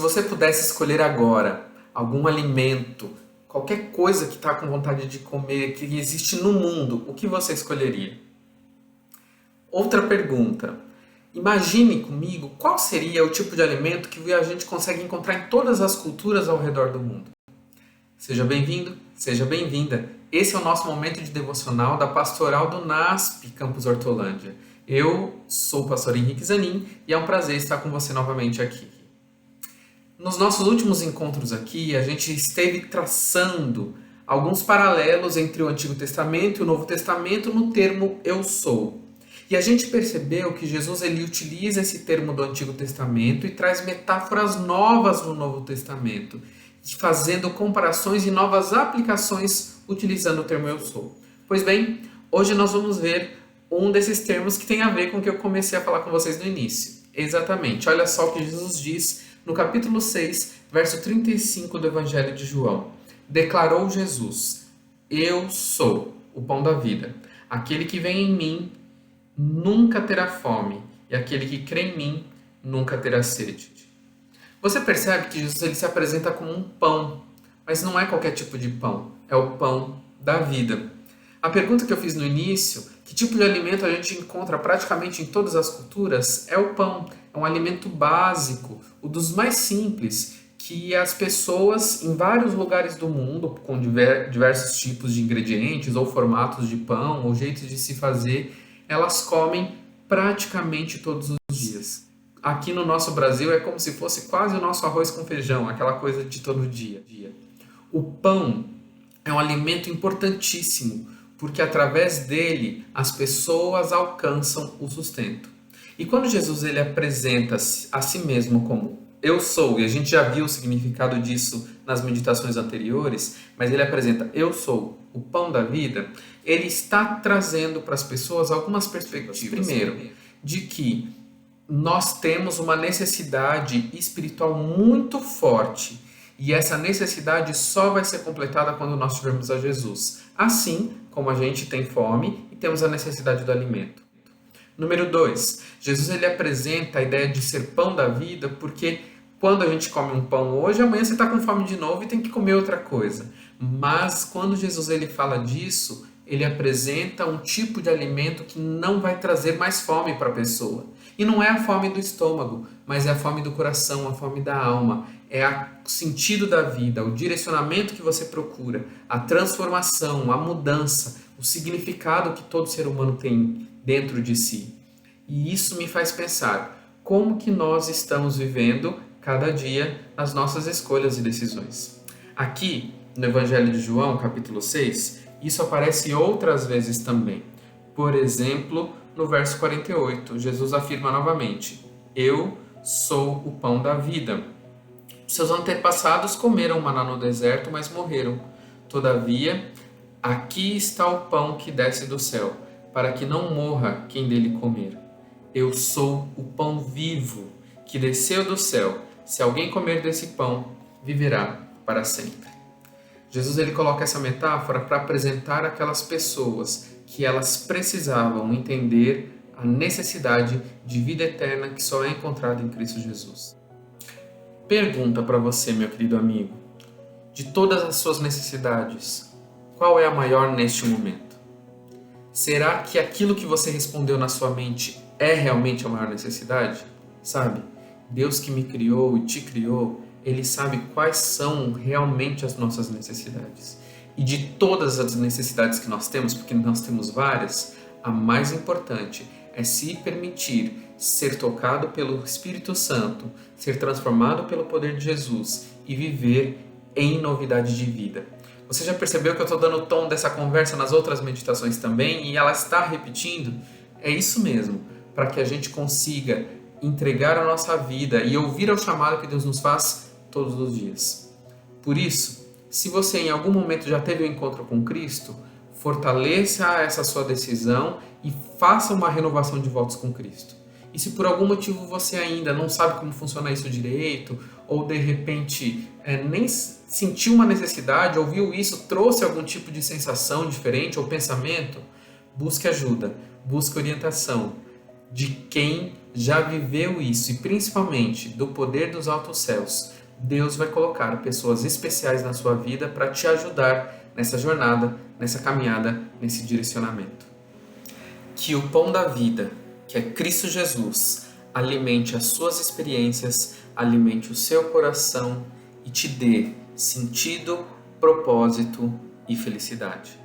você pudesse escolher agora algum alimento, qualquer coisa que está com vontade de comer, que existe no mundo, o que você escolheria? Outra pergunta. Imagine comigo qual seria o tipo de alimento que a gente consegue encontrar em todas as culturas ao redor do mundo. Seja bem-vindo, seja bem-vinda. Esse é o nosso momento de devocional da Pastoral do NASP, Campus Hortolândia. Eu sou o pastor Henrique Zanin e é um prazer estar com você novamente aqui. Nos nossos últimos encontros aqui, a gente esteve traçando alguns paralelos entre o Antigo Testamento e o Novo Testamento no termo eu sou. E a gente percebeu que Jesus ele utiliza esse termo do Antigo Testamento e traz metáforas novas no Novo Testamento, fazendo comparações e novas aplicações utilizando o termo eu sou. Pois bem, hoje nós vamos ver um desses termos que tem a ver com o que eu comecei a falar com vocês no início. Exatamente, olha só o que Jesus diz no capítulo 6, verso 35 do Evangelho de João. Declarou Jesus: Eu sou o pão da vida. Aquele que vem em mim nunca terá fome, e aquele que crê em mim nunca terá sede. Você percebe que Jesus ele se apresenta como um pão, mas não é qualquer tipo de pão, é o pão da vida. A pergunta que eu fiz no início, que tipo de alimento a gente encontra praticamente em todas as culturas, é o pão. É um alimento básico, um dos mais simples, que as pessoas em vários lugares do mundo, com diversos tipos de ingredientes ou formatos de pão ou jeitos de se fazer, elas comem praticamente todos os dias. Aqui no nosso Brasil é como se fosse quase o nosso arroz com feijão, aquela coisa de todo dia. O pão é um alimento importantíssimo, porque através dele as pessoas alcançam o sustento. E quando Jesus ele apresenta a si mesmo como eu sou, e a gente já viu o significado disso nas meditações anteriores, mas ele apresenta eu sou o pão da vida, ele está trazendo para as pessoas algumas perspectivas. Primeiro, de que nós temos uma necessidade espiritual muito forte, e essa necessidade só vai ser completada quando nós tivermos a Jesus. Assim como a gente tem fome e temos a necessidade do alimento. Número 2, Jesus ele apresenta a ideia de ser pão da vida, porque quando a gente come um pão hoje, amanhã você está com fome de novo e tem que comer outra coisa. Mas quando Jesus ele fala disso, ele apresenta um tipo de alimento que não vai trazer mais fome para a pessoa. E não é a fome do estômago, mas é a fome do coração, a fome da alma. É o sentido da vida, o direcionamento que você procura, a transformação, a mudança, o significado que todo ser humano tem dentro de si. E isso me faz pensar como que nós estamos vivendo cada dia as nossas escolhas e decisões. Aqui, no Evangelho de João, capítulo 6, isso aparece outras vezes também. Por exemplo, no verso 48, Jesus afirma novamente: Eu sou o pão da vida. Seus antepassados comeram maná no deserto, mas morreram. Todavia, aqui está o pão que desce do céu, para que não morra quem dele comer. Eu sou o pão vivo que desceu do céu. Se alguém comer desse pão, viverá para sempre. Jesus ele coloca essa metáfora para apresentar aquelas pessoas que elas precisavam entender a necessidade de vida eterna que só é encontrada em Cristo Jesus. Pergunta para você, meu querido amigo, de todas as suas necessidades, qual é a maior neste momento? Será que aquilo que você respondeu na sua mente é realmente a maior necessidade? Sabe, Deus que me criou e te criou, Ele sabe quais são realmente as nossas necessidades. E de todas as necessidades que nós temos, porque nós temos várias, a mais importante é se permitir ser tocado pelo Espírito Santo, ser transformado pelo poder de Jesus e viver em novidade de vida. Você já percebeu que eu estou dando o tom dessa conversa nas outras meditações também e ela está repetindo? É isso mesmo, para que a gente consiga entregar a nossa vida e ouvir ao chamado que Deus nos faz todos os dias. Por isso, se você em algum momento já teve um encontro com Cristo, fortaleça essa sua decisão e faça uma renovação de votos com Cristo. E se por algum motivo você ainda não sabe como funciona isso direito, ou de repente nem sentiu uma necessidade, ouviu isso, trouxe algum tipo de sensação diferente ou pensamento, busque ajuda, busque orientação de quem já viveu isso e principalmente do poder dos altos céus, Deus vai colocar pessoas especiais na sua vida para te ajudar nessa jornada, nessa caminhada, nesse direcionamento. Que o pão da vida, que é Cristo Jesus, alimente as suas experiências, alimente o seu coração e te dê sentido, propósito e felicidade.